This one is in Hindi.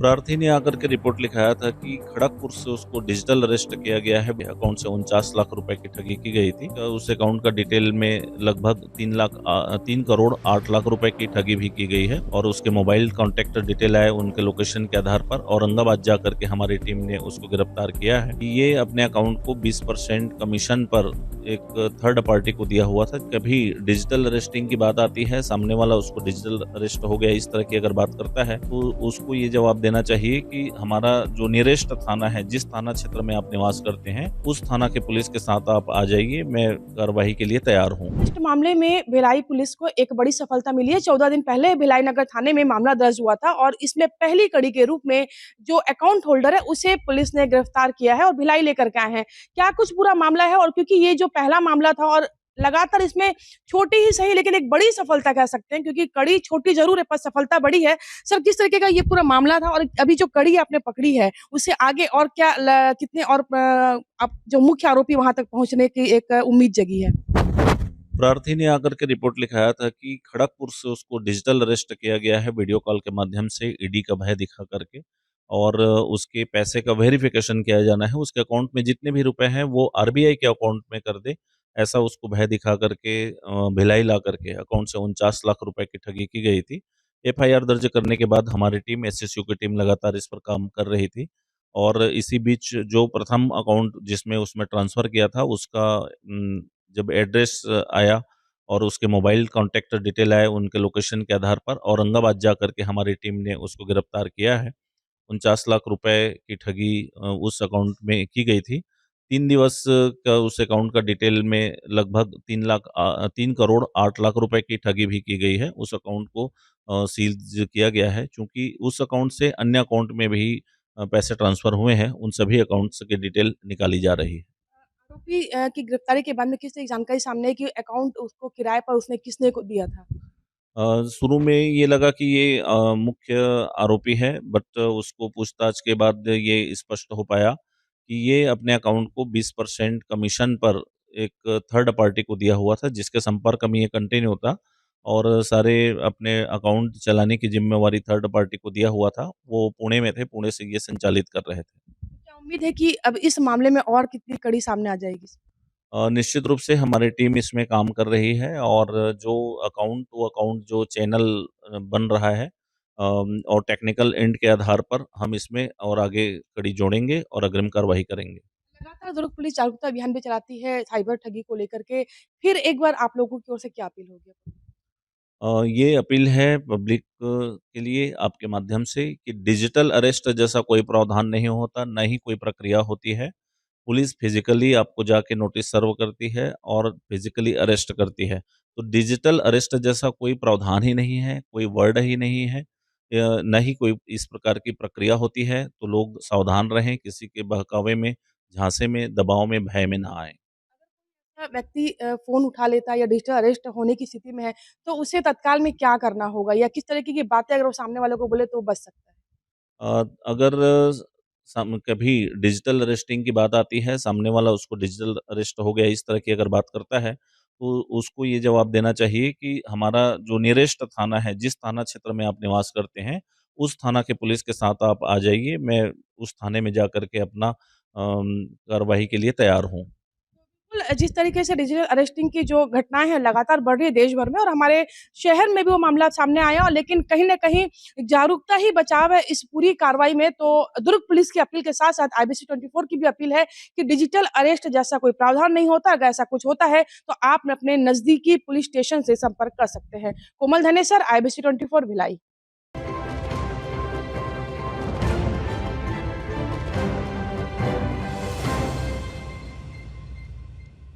प्रार्थी ने आकर के रिपोर्ट लिखाया था कि खड़गपुर से उसको डिजिटल अरेस्ट किया गया है। अकाउंट से 49 लाख रुपए की ठगी की गई थी। उस अकाउंट का डिटेल में लगभग 3 करोड़ 8 लाख रुपए की ठगी भी की गई है और उसके मोबाइल कॉन्टैक्ट डिटेल आए उनके लोकेशन के आधार पर औरंगाबाद जा करके हमारी टीम ने उसको गिरफ्तार किया है। ये अपने अकाउंट को 20% कमीशन पर एक थर्ड पार्टी को दिया हुआ था। कभी डिजिटल अरेस्टिंग की बात आती है, सामने वाला उसको डिजिटल अरेस्ट हो गया इस तरह की अगर बात करता है तो उसको ये जवाब देना चाहिए कि हमारा जो नियरेस्ट थाना है, जिस थाना क्षेत्र में आप निवास करते हैं, उस थाना के पुलिस के साथ आप आ जाइए, मैं कार्रवाई के लिए तैयार हूँ। इस मामले में भिलाई पुलिस को एक बड़ी सफलता मिली है। 14 दिन पहले भिलाई नगर थाने में मामला दर्ज हुआ था और इसमें पहली कड़ी के रूप में जो अकाउंट होल्डर है उसे पुलिस ने गिरफ्तार किया है और भिलाई लेकर के आए हैं। क्या कुछ पूरा मामला है? और क्योंकि ये जो पहला मामला था और लगातार इसमें छोटी ही सही लेकिन एक बड़ी सफलता कह सकते हैं, क्योंकि कड़ी छोटी जरूर है पर सफलता बड़ी है। सर, किस तरीके का ये पूरा मामला था और अभी जो कड़ी आपने पकड़ी है उससे आगे और क्या कितने और आप जो मुख्य आरोपी वहां तक पहुंचने की एक उम्मीद जगी है? प्रार्थी ने आकर के रिपोर्ट लिखाया था कि खड़गपुर से उसको डिजिटल अरेस्ट किया गया है वीडियो कॉल के माध्यम से, ईडी का भय दिखा करके, और उसके पैसे का वेरिफिकेशन किया जाना है। उसके अकाउंट में जितने भी रुपए हैं वो आरबीआई के अकाउंट में कर दे, ऐसा उसको भय दिखा करके भिलाई ला करके अकाउंट से 49 लाख रुपए की ठगी की गई थी। एफआईआर दर्ज करने के बाद हमारी टीम, एसएसयू की टीम लगातार इस पर काम कर रही थी और इसी बीच जो प्रथम अकाउंट जिसमें उसमें ट्रांसफ़र किया था उसका जब एड्रेस आया और उसके मोबाइल कॉन्टैक्ट डिटेल आए उनके लोकेशन के आधार पर औरंगाबाद जा करके हमारी टीम ने उसको गिरफ्तार किया है। 49 लाख रुपए की ठगी उस अकाउंट में की गई थी। 3 दिवस का उस अकाउंट का डिटेल में लगभग 3 करोड़ 8 लाख रुपए की ठगी भी की गई है। उस अकाउंट को सीज़ किया गया है, चूँकि उस अकाउंट से अन्य अकाउंट में भी पैसे ट्रांसफ़र हुए हैं, उन सभी अकाउंट्स की डिटेल निकाली जा रही है। आरोपी की गिरफ्तारी के बाद में किस तरह की जानकारी सामने आई कि अकाउंट उसको किराए पर उसने किसने को दिया था? शुरू में ये लगा कि ये मुख्य आरोपी है, बट उसको पूछताछ के बाद ये स्पष्ट हो पाया कि ये अपने अकाउंट को 20% कमीशन पर एक थर्ड पार्टी को दिया हुआ था, जिसके संपर्क में ये कंटिन्यू था और सारे अपने अकाउंट चलाने की ज़िम्मेवारी थर्ड पार्टी को दिया हुआ था। वो पुणे में थे, पुणे से ये संचालित कर रहे थे। क्या उम्मीद है कि अब इस मामले में और कितनी कड़ी सामने आ जाएगी? निश्चित रूप से हमारी टीम इसमें काम कर रही है और जो अकाउंट टू अकाउंट जो चैनल बन रहा है, और टेक्निकल एंड के आधार पर हम इसमें और आगे कड़ी जोड़ेंगे और अग्रिम कार्रवाई करेंगे। लगातार दुर्ग पुलिस जागरूकता अभियान भी चलाती है साइबर ठगी को लेकर के। फिर एक बार आप लोगों की ओर से क्या अपील होगी? ये अपील है पब्लिक के लिए आपके माध्यम से कि डिजिटल अरेस्ट जैसा कोई प्रावधान नहीं होता, ना ही कोई प्रक्रिया होती है। पुलिस फिजिकली आपको जाके नोटिस सर्व करती है और फिजिकली अरेस्ट करती है। तो डिजिटल अरेस्ट जैसा कोई प्रावधान ही नहीं है, कोई वर्ड ही नहीं है, ना ही कोई इस प्रकार की प्रक्रिया होती है। तो लोग सावधान रहें, किसी के बहकावे में, झांसे में, दबाव में, भय में ना आएँ। व्यक्ति फ़ोन उठा लेता है या डिजिटल अरेस्ट होने की स्थिति में है, तो उसे तत्काल में क्या करना होगा या किस तरीके की बातें अगर वो सामने वाले को बोले तो बच सकता है? अगर कभी डिजिटल अरेस्टिंग की बात आती है, सामने वाला उसको डिजिटल अरेस्ट हो गया इस तरह की अगर बात करता है, तो उसको ये जवाब देना चाहिए कि हमारा जो नियरेस्ट थाना है, जिस थाना क्षेत्र में आप निवास करते हैं, उस थाना के पुलिस के साथ आप आ जाइए, मैं उस थाने में जा कर के अपना कार्रवाई के लिए तैयार हूँ। बिल्कुल, जिस तरीके से डिजिटल अरेस्टिंग की जो घटनाएँ हैं लगातार बढ़ रही है देश भर में और हमारे शहर में भी वो मामला सामने आया, और लेकिन कहीं न कहीं जागरूकता ही बचाव है इस पूरी कार्रवाई में। तो दुर्ग पुलिस की अपील के साथ-साथ आईबीसी 24 की भी अपील है कि डिजिटल अरेस्ट जैसा कोई प्रावधान नहीं होता। अगर ऐसा कुछ होता है तो आप अपने नज़दीकी पुलिस स्टेशन से संपर्क कर सकते हैं। कोमल धनेसर, आईबीसी 24 भिलाई।